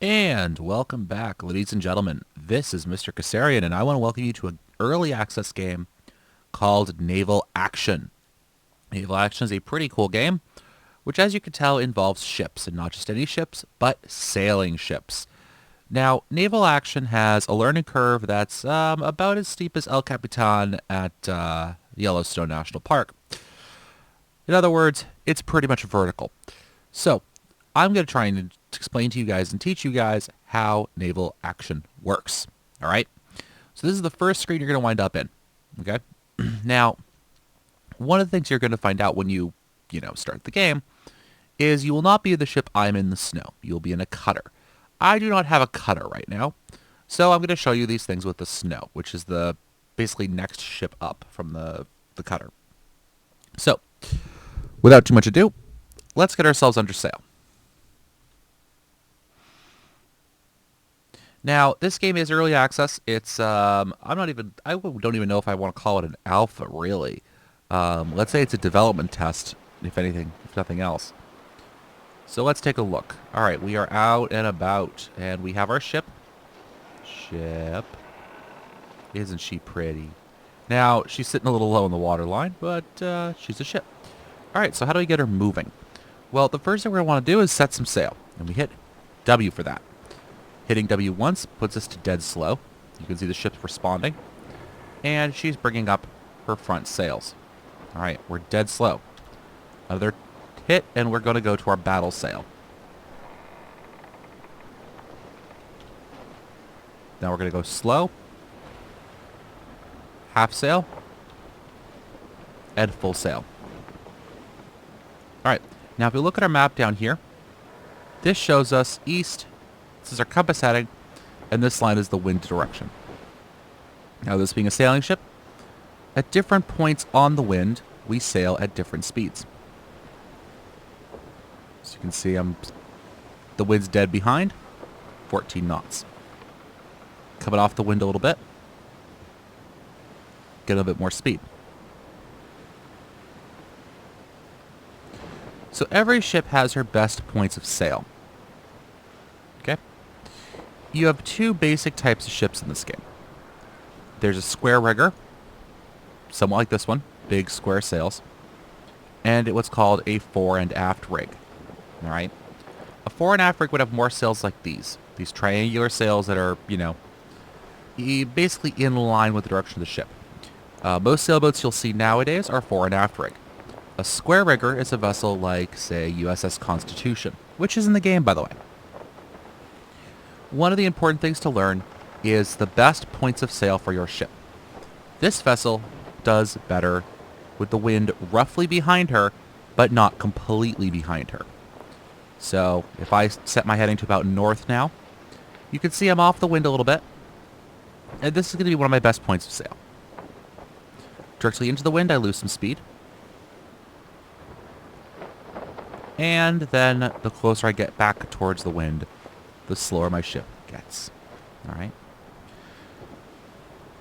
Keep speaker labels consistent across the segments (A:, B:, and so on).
A: And welcome back, ladies and gentlemen. This is Mr. Kasarian, and I want to welcome you to an early access game called Naval Action. Naval Action is a pretty cool game, which as you can tell involves ships, and not just any ships, but sailing ships. Now, Naval Action has a learning curve that's about as steep as El Capitan at Yellowstone National Park. In other words, it's pretty much vertical. So, I'm going to try and explain to you guys and teach you guys how naval action works. All right? So this is the first screen you're going to wind up in. Okay? Now, one of the things you're going to find out when you start the game is you will not be in the ship I'm in the snow. You'll be in a cutter. I do not have a cutter right now. So I'm going to show you these things with the snow, which is the basically next ship up from the cutter. So, without too much ado, let's get ourselves under sail. Now, this game is early access. It's I don't even know if I want to call it an alpha, really. Let's say it's a development test, if anything, if nothing else. So let's take a look. All right, we are out and about, and we have our ship. Isn't she pretty? Now, she's sitting a little low in the water line, but she's a ship. All right, so how do we get her moving? Well, the first thing we're going to want to do is set some sail, and we hit W for that. Hitting W once puts us to dead slow. You can see the ship's responding. And she's bringing up her front sails. All right, we're dead slow. Another hit, and we're going to go to our battle sail. Now we're going to go slow, half sail, and full sail. All right, now if we look at our map down here, this shows us east. This is our compass heading, and this line is the wind direction. Now, this being a sailing ship, at different points on the wind, we sail at different speeds. As you can see, the wind's dead behind, 14 knots. Coming off the wind a little bit, get a little bit more speed. So every ship has her best points of sail. Okay? You have two basic types of ships in this game. There's a square rigger, somewhat like this one, big square sails, and what's called a fore and aft rig. All right? A fore and aft rig would have more sails like these triangular sails that are, basically in line with the direction of the ship. Most sailboats you'll see nowadays are fore and aft rig. A square rigger is a vessel like, say, USS Constitution, which is in the game, by the way. One of the important things to learn is the best points of sail for your ship. This vessel does better with the wind roughly behind her, but not completely behind her. So if I set my heading to about north now, you can see I'm off the wind a little bit. And this is going to be one of my best points of sail. Directly into the wind, I lose some speed. And then the closer I get back towards the wind, the slower my ship gets. All right.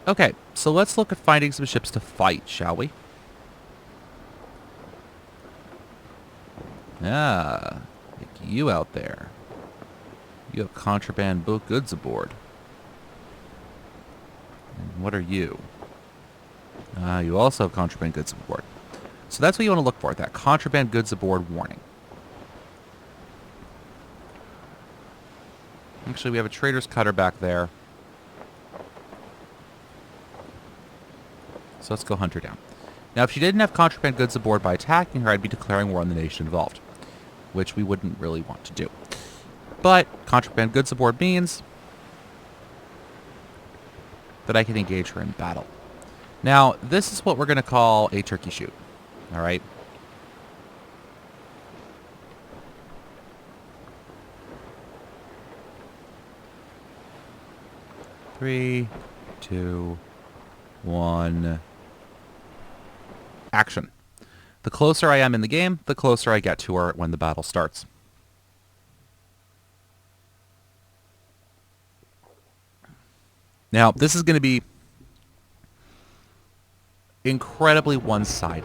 A: Okay, so let's look at finding some ships to fight, shall we? Ah, like you out there. You have contraband boat goods aboard. And what are you? You also have contraband goods aboard. So that's what you want to look for, that contraband goods aboard warning. Actually, we have a trader's cutter back there. So let's go hunt her down. Now, if she didn't have contraband goods aboard by attacking her, I'd be declaring war on the nation involved, which we wouldn't really want to do. But contraband goods aboard means that I can engage her in battle. Now, this is what we're going to call a turkey shoot. All right? Three, two, one. Action. The closer I am in the game, the closer I get to her when the battle starts. Now, this is going to be incredibly one-sided.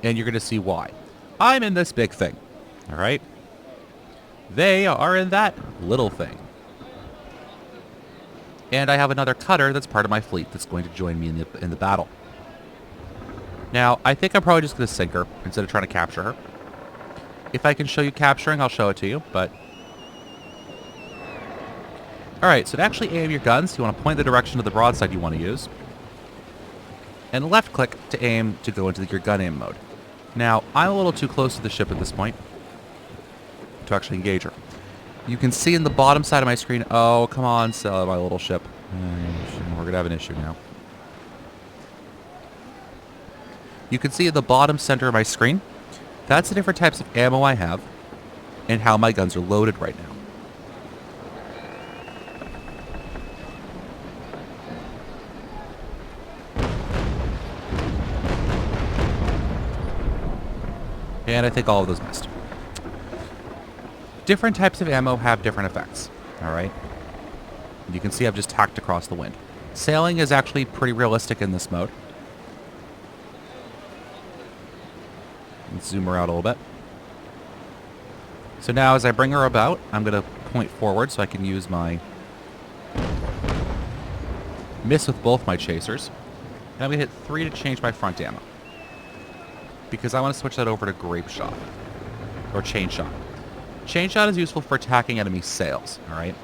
A: And you're going to see why. I'm in this big thing. All right? They are in that little thing. And I have another cutter that's part of my fleet that's going to join me in the battle. Now, I think I'm probably just going to sink her instead of trying to capture her. If I can show you capturing, I'll show it to you, but... Alright, so to actually aim your guns, you want to point the direction of the broadside you want to use. And left click to aim to go into your gun aim mode. Now, I'm a little too close to the ship at this point to actually engage her. You can see in the bottom side of my screen, oh, come on, sell my little ship. We're going to have an issue now. You can see at the bottom center of my screen, that's the different types of ammo I have and how my guns are loaded right now. And I think all of those missed. Different types of ammo have different effects, all right? You can see I've just tacked across the wind. Sailing is actually pretty realistic in this mode. Let's zoom her out a little bit. So now as I bring her about, I'm going to point forward so I can use my miss with both my chasers. And I'm going to hit 3 to change my front ammo, because I want to switch that over to grape shot, or chain shot. Chain shot is useful for attacking enemy sails, alright?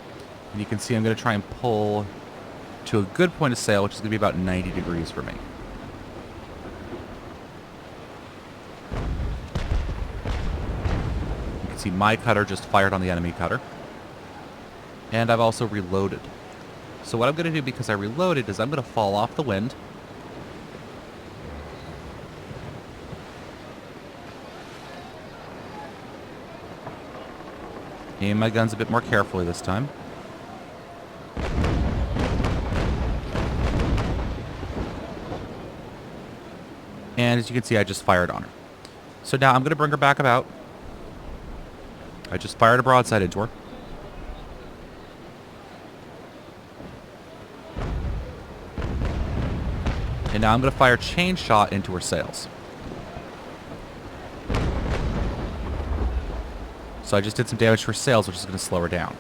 A: And you can see I'm going to try and pull to a good point of sail, which is going to be about 90 degrees for me. You can see my cutter just fired on the enemy cutter. And I've also reloaded. So what I'm going to do, because I reloaded, is I'm going to fall off the wind. Aim my guns a bit more carefully this time. And as you can see, I just fired on her. So now I'm going to bring her back about. I just fired a broadside into her. And now I'm going to fire chain shot into her sails. So I just did some damage to her sails, which is going to slow her down.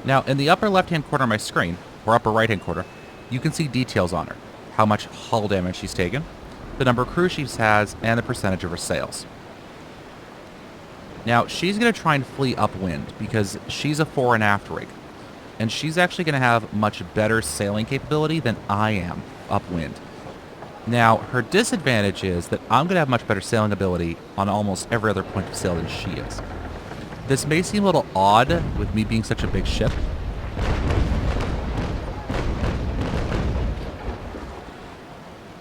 A: Now, in the upper left-hand corner of my screen, or upper right-hand corner, you can see details on her. How much hull damage she's taken, the number of crew she has, and the percentage of her sails. Now, she's going to try and flee upwind, because she's a fore and aft rig. And she's actually going to have much better sailing capability than I am upwind. Now, her disadvantage is that I'm going to have much better sailing ability on almost every other point of sail than she is. This may seem a little odd with me being such a big ship.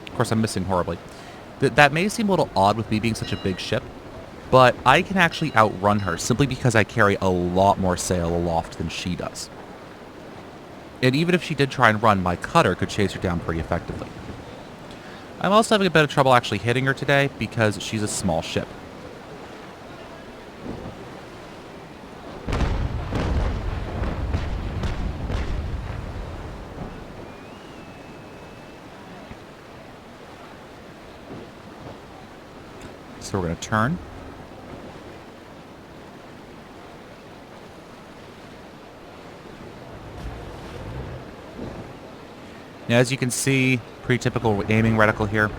A: Of course, I'm missing horribly. That may seem a little odd with me being such a big ship, but I can actually outrun her simply because I carry a lot more sail aloft than she does. And even if she did try and run, my cutter could chase her down pretty effectively. I'm also having a bit of trouble actually hitting her today because she's a small ship. So we're going to turn. Now, as you can see, pretty typical aiming reticle here.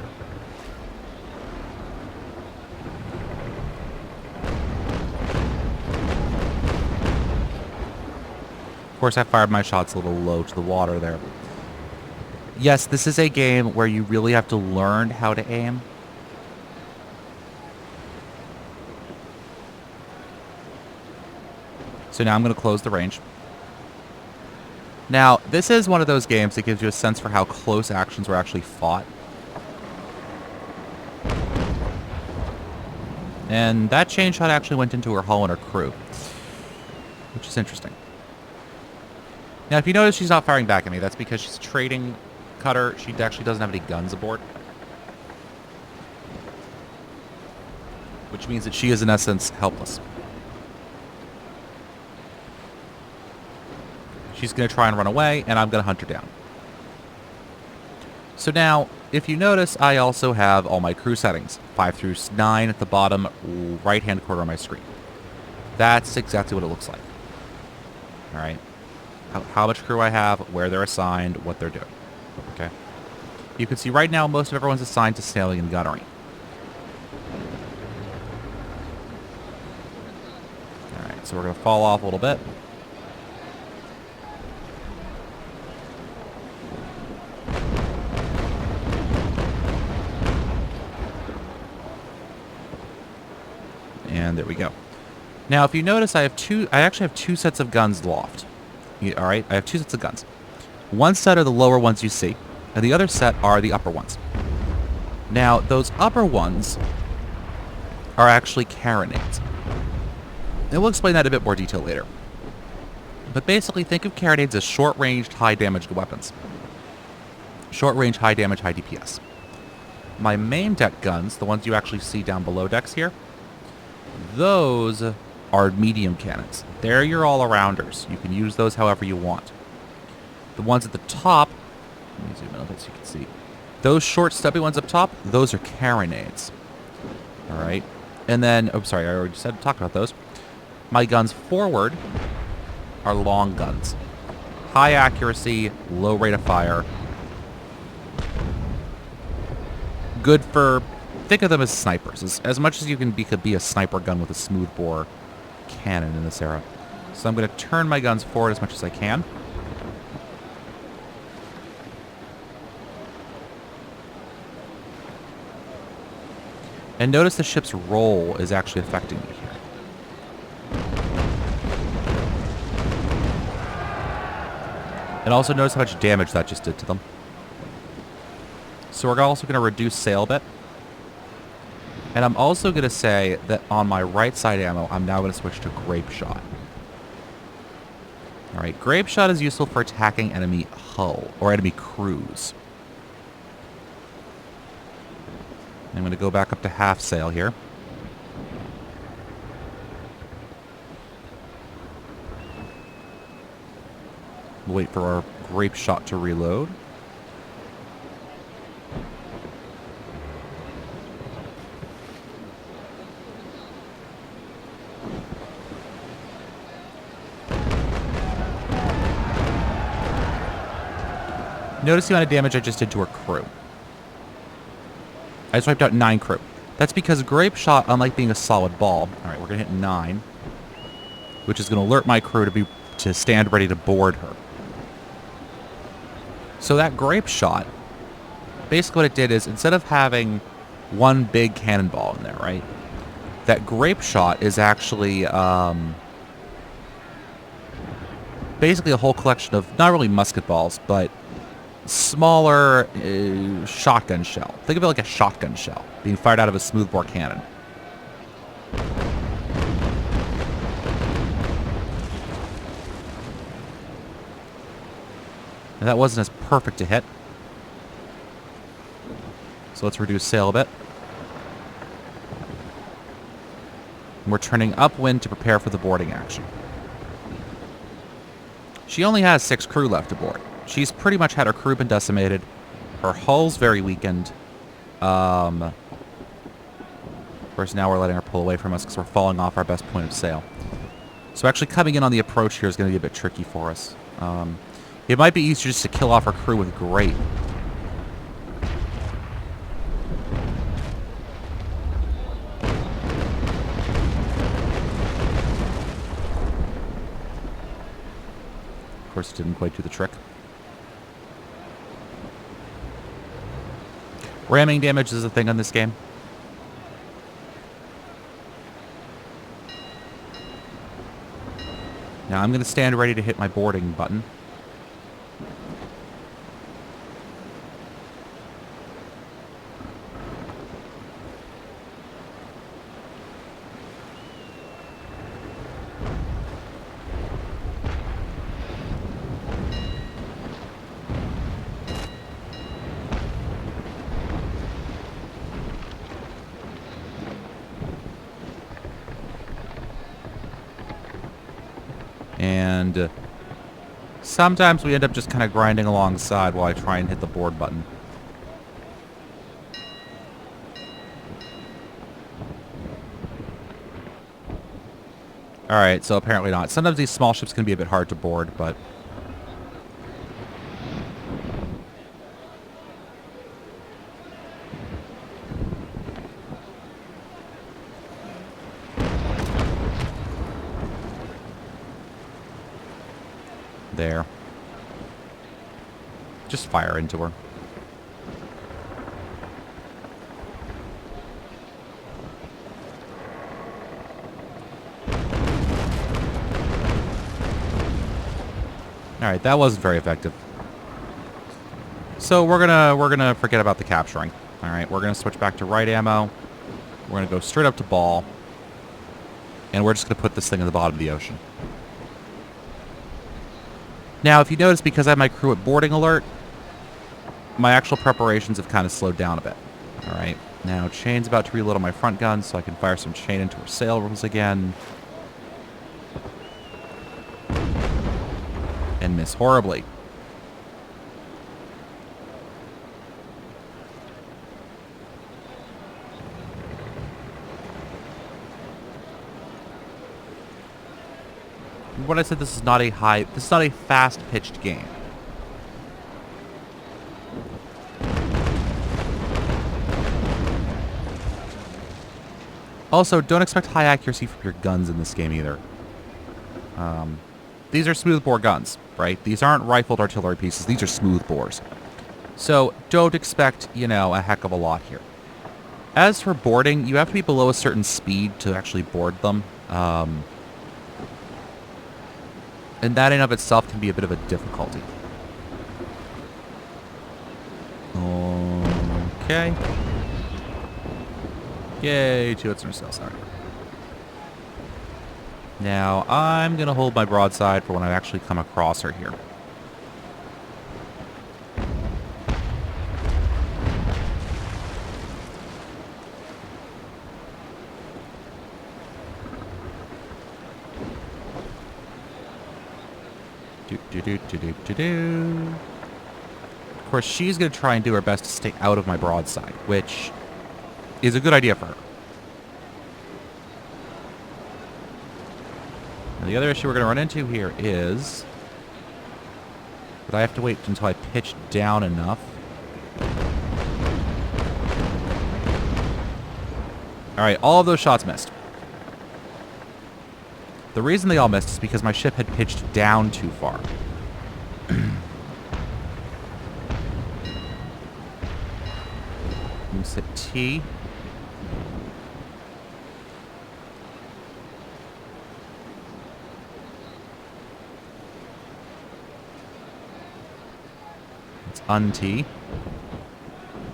A: Of course, I fired my shots a little low to the water there. Yes, this is a game where you really have to learn how to aim. So now I'm going to close the range. Now, this is one of those games that gives you a sense for how close actions were actually fought. And that chain shot actually went into her hull and her crew, which is interesting. Now, if you notice she's not firing back at me, that's because she's a trading cutter. She actually doesn't have any guns aboard. Which means that she is, in essence, helpless. She's going to try and run away, and I'm going to hunt her down. So now, if you notice, I also have all my crew settings, 5 through 9 at the bottom right-hand corner of my screen. That's exactly what it looks like. All right. How much crew I have, where they're assigned, what they're doing. Okay. You can see right now most of everyone's assigned to sailing and gunnery. All right, so we're going to fall off a little bit. And there we go. Now, if you notice, I actually have two sets of guns loft. All right, I have two sets of guns. One set are the lower ones you see, and the other set are the upper ones. Now, those upper ones are actually carronades. And we'll explain that in a bit more detail later. But basically, think of carronades as short-ranged, high-damage weapons. Short-range, high-damage, high DPS. My main deck guns, the ones you actually see down below decks here, those are medium cannons. They're your all-arounders. You can use those however you want. The ones at the top, let me zoom in a bit so you can see. Those short, stubby ones up top, those are carronades. All right. And then, oh, sorry, I already talked about those. My guns forward are long guns. High accuracy, low rate of fire. Good for, think of them as snipers. As much as you can could be a sniper gun with a smoothbore cannon in this era. So I'm going to turn my guns forward as much as I can. And notice the ship's roll is actually affecting me here. And also notice how much damage that just did to them. So we're also going to reduce sail a bit. And I'm also going to say that on my right side ammo, I'm now going to switch to grape shot. All right, grape shot is useful for attacking enemy hull or enemy crews. I'm going to go back up to half sail here. We'll wait for our grape shot to reload. Notice the amount of damage I just did to her crew. I just wiped out 9 crew. That's because grape shot, unlike being a solid ball, all right, we're going to hit 9, which is going to alert my crew to stand ready to board her. So that grape shot, basically what it did is instead of having one big cannonball in there, right? That grape shot is actually basically a whole collection of not really musket balls, but smaller shotgun shell. Think of it like a shotgun shell being fired out of a smoothbore cannon. And that wasn't as perfect to hit. So let's reduce sail a bit. And we're turning upwind to prepare for the boarding action. She only has 6 crew left aboard. She's pretty much had her crew been decimated. Her hull's very weakened. Of course, now we're letting her pull away from us because we're falling off our best point of sail. So actually coming in on the approach here is going to be a bit tricky for us. It might be easier just to kill off her crew with grape. Of course, it didn't quite do the trick. Ramming damage is a thing on this game. Now I'm going to stand ready to hit my boarding button. And sometimes we end up just kind of grinding alongside while I try and hit the board button. All right, so apparently not. Sometimes these small ships can be a bit hard to board, but... There. Just fire into her. Alright, that wasn't very effective. So we're gonna forget about the capturing. Alright, we're gonna switch back to right ammo. We're gonna go straight up to ball. And we're just gonna put this thing in the bottom of the ocean. Now, if you notice, because I have my crew at boarding alert, my actual preparations have kind of slowed down a bit. Alright, now Chain's about to reload on my front gun, so I can fire some Chain into her sails again. And miss horribly. When I said this is not a fast-pitched game. Also, don't expect high accuracy from your guns in this game either. These are smoothbore guns, right? These aren't rifled artillery pieces. These are smoothbores. So don't expect, you know, a heck of a lot here. As for boarding, you have to be below a certain speed to actually board them. And that in of itself can be a bit of a difficulty. Okay. Yay, 2 hits in her sails. Alright. Now, I'm going to hold my broadside for when I actually come across her here. Of course, she's going to try and do her best to stay out of my broadside, which is a good idea for her. Now, the other issue we're going to run into here is that I have to wait until I pitch down enough. Alright, all of those shots missed. The reason they all missed is because my ship had pitched down too far. Let's hit T. Let's un-T.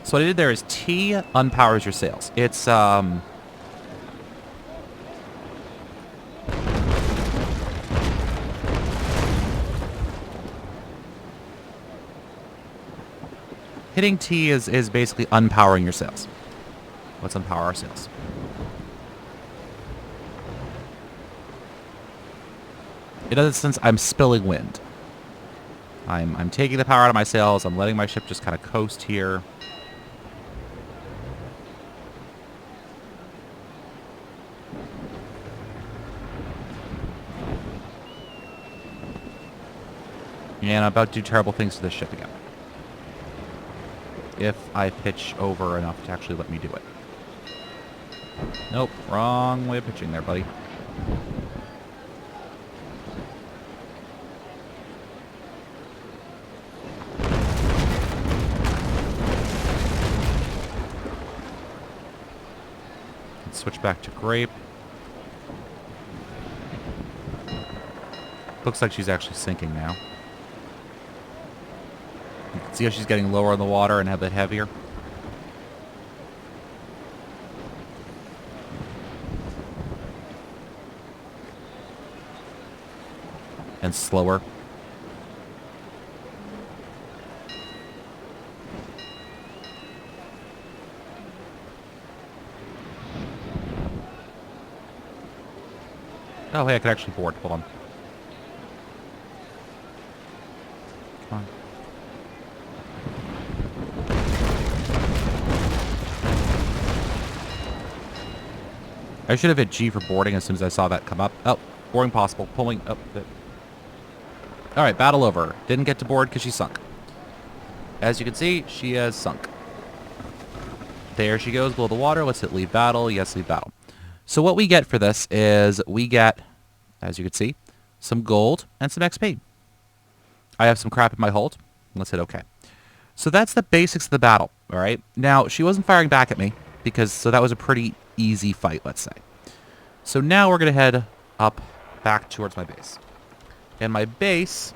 A: So what I did there is T unpowers your sails. It's, hitting T is basically unpowering your sails. Let's unpower our sails. In other sense, I'm spilling wind. I'm taking the power out of my sails. I'm letting my ship just kind of coast here. And I'm about to do terrible things to this ship again. If I pitch over enough to actually let me do it. Nope, wrong way of pitching there, buddy. Let's switch back to Grape. Looks like she's actually sinking now. You can see how she's getting lower in the water and a bit heavier. And slower. Oh, hey, I could actually board. Hold on. Come on. I should have hit G for boarding as soon as I saw that come up. Oh, Boarding possible. Pulling up. All right, battle over. Didn't get to board because she sunk. As you can see, she has sunk. There she goes below the water. Let's hit leave battle. Yes, leave battle. So what we get for this is we get, as you can see, some gold and some XP. I have some crap in my hold. Let's hit OK. So that's the basics of the battle, all right? Now, she wasn't firing back at me, so that was a pretty easy fight, let's say. So now we're going to head up back towards my base. And my base,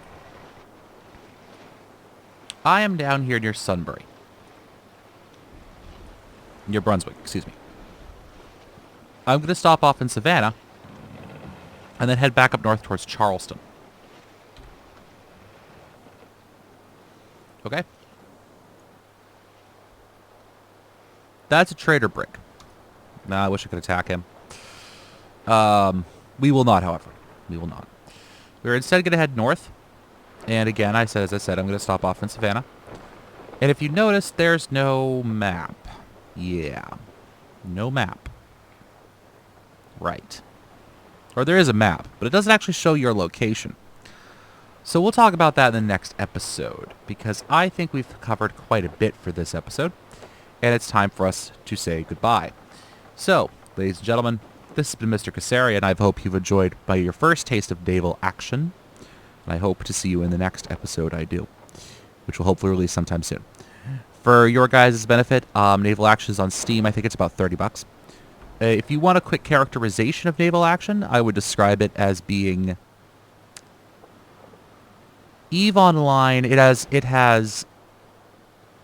A: I am down here near Sunbury. Near Brunswick, excuse me. I'm going to stop off in Savannah and then head back up north towards Charleston. Okay? That's a trader brick. Nah, I wish I could attack him. We will not, however. We will not. We're instead going to head north. And again, as I said, I'm going to stop off in Savannah. And if you notice, there's no map. Yeah. No map. Right. Or there is a map, but it doesn't actually show your location. So we'll talk about that in the next episode, because I think we've covered quite a bit for this episode. And it's time for us to say goodbye. So, ladies and gentlemen, this has been Mr. Kasarian. I hope you've enjoyed your first taste of Naval Action. And I hope to see you in the next episode I do, which will hopefully release sometime soon. For your guys' benefit, Naval Action is on Steam. I think it's about $30. If you want a quick characterization of Naval Action, I would describe it as being EVE Online. It has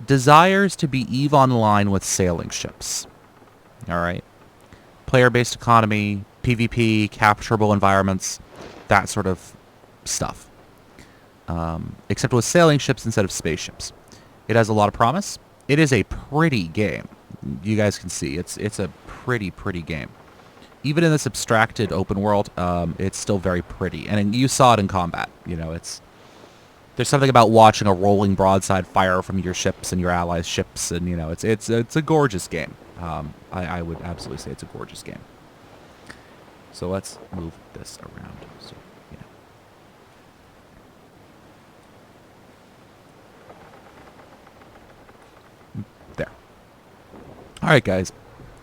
A: desires to be EVE Online with sailing ships. All right. Player-based economy, PvP, capturable environments, that sort of stuff. Except with sailing ships instead of spaceships. It has a lot of promise. It is a pretty game. You guys can see it's a pretty game. Even in this abstracted open world, it's still very pretty. And you saw it in combat. You know, there's something about watching a rolling broadside fire from your ships and your allies' ships, and you know, it's a gorgeous game. I would absolutely say it's a gorgeous game. So let's move this around. So, you know. There. All right, guys,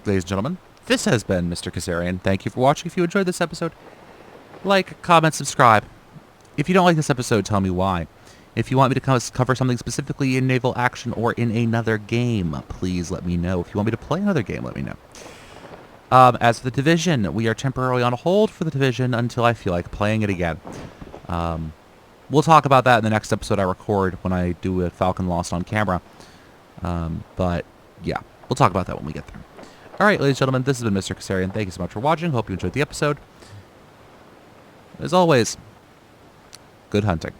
A: ladies and gentlemen, this has been Mr. Kasarian. Thank you for watching. If you enjoyed this episode, like, comment, subscribe. If you don't like this episode, tell me why. If you want me to cover something specifically in Naval Action or in another game, please let me know. If you want me to play another game, let me know. As for The Division, we are temporarily on hold for The Division until I feel like playing it again. We'll talk about that in the next episode I record when I do a Falcon Lost on camera. But, yeah, we'll talk about that when we get there. All right, ladies and gentlemen, this has been Mr. Kasarian. Thank you so much for watching. Hope you enjoyed the episode. As always, good hunting.